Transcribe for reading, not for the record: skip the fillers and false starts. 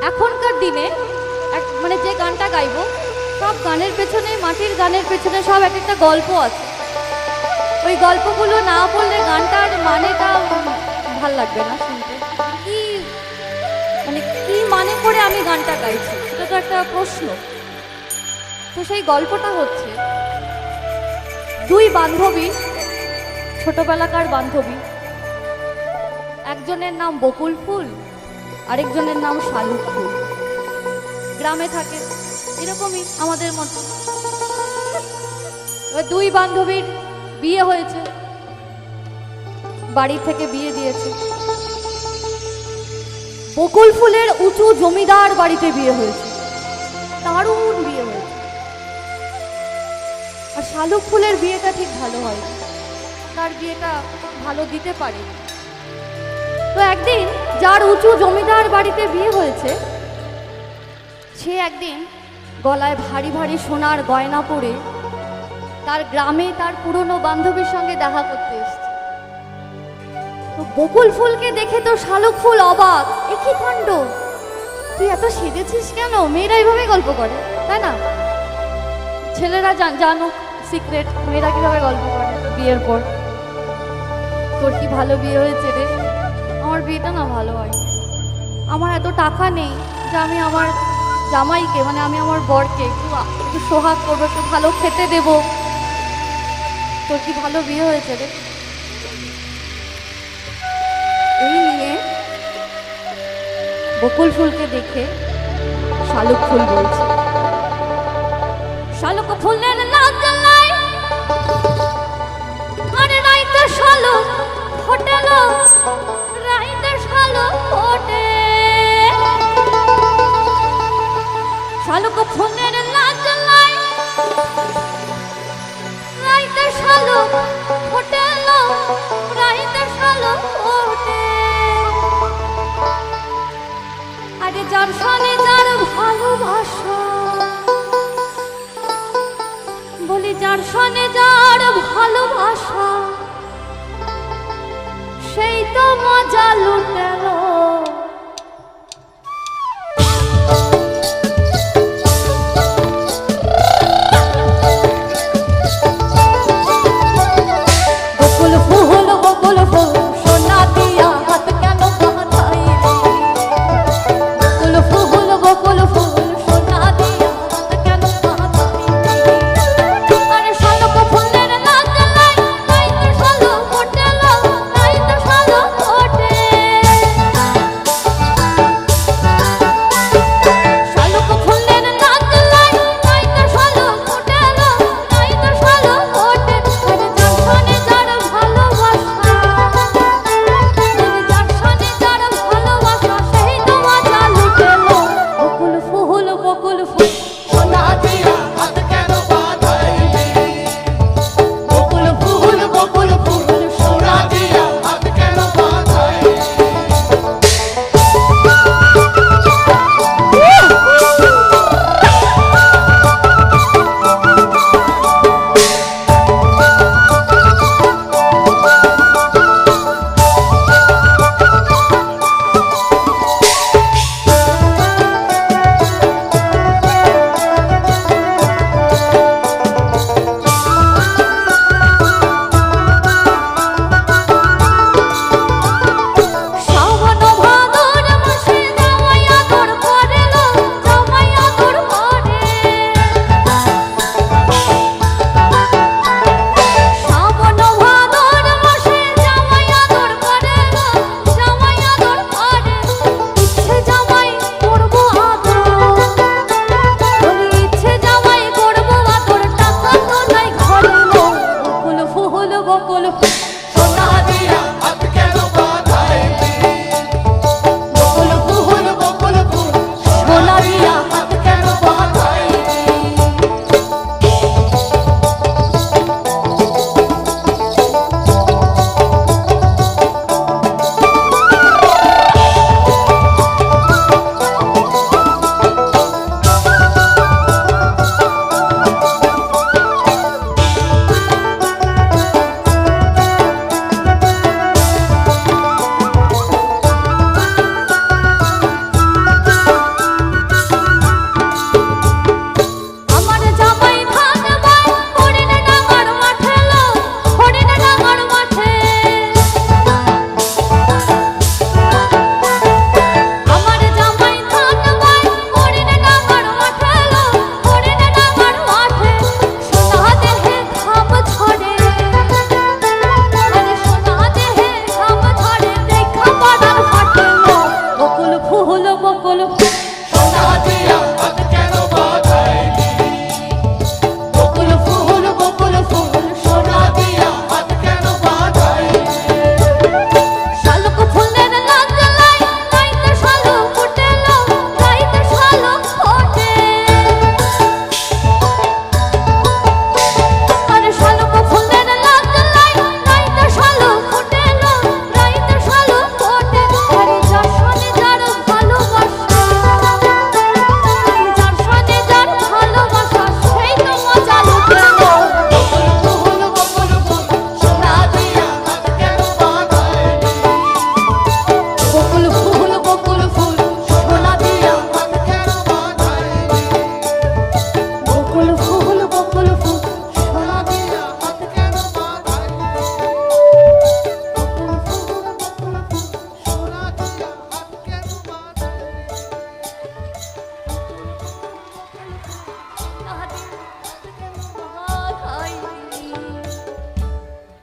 এখনকার দিনে মানে যে গানটা গাইবো সব গানের পেছনে, মাটির গানের পেছনে সব এক একটা গল্প আছে। ওই গল্পগুলো না বললে গানটার মানেটা ভাল লাগবে না শুনতে। কি মানে কি মানে করে আমি গানটা গাইছি সেটা তো একটা প্রশ্ন। তো সেই গল্পটা হচ্ছে দুই বান্ধবী, ছোটবেলাকার বান্ধবী, একজনের নাম বকুল ফুল, আরেকজনের নাম শালুক ফুল। গ্রামে থাকে, এরকমই আমাদের মতো। দুই বান্ধবীর বিয়ে হয়েছে, বাড়ি থেকে বিয়ে দিয়েছে। বকুল ফুলের উঁচু জমিদার বাড়িতে বিয়ে হয়েছে, দারুণ বিয়ে হয়েছে। আর শালুক ফুলের বিয়েটা ঠিক ভালো হয়, তার বিয়েটা ভালো দিতে পারে। তো একদিন যার উঁচু জমিদার বাড়িতে বিয়ে হয়েছে, সে একদিন গলায় ভারী ভারী সোনার গয়না পরে তার গ্রামে তার পুরনো বান্ধবীর সঙ্গে দেখা করতে এসেছে। তো বকুল ফুলকে দেখে তো শালুক ফুল অবাক, এ কি কাণ্ড, তুই এত সেজেছিস কেন? মেয়েরা এইভাবে গল্প করে, তাই না? ছেলেরা জানুক সিক্রেট, মেয়েরা কিভাবে গল্প করে বিয়ের পর। তোর কি ভালো বিয়ে হয়েছে রে? আমার বিয়েটা না ভালো হয়, আমার এত টাকা নেই যে আমি আমার জামাইকে, মানে আমি আমার বরকে একটু সোহাগ করবো, একটু ভালো খেতে দেব। তোর কি ভালো বিয়ে হয়েছে রে? এই নিয়ে বকুল ফুলকে দেখে শালুক ফুল বলছে, শালুক ফুলের লাগলাই আরে রাইতে শালুক হোটেল, রাইতে শালুক হোটে, শালুক ফুলের লাগলাই রাইতে শালুক হোটেল, রাইতে শালুক হোটে। আরে যার সনে যার ভালোবাসা, বলি যার সনে যার ভালোবাসা, সেই তো মজা লুটে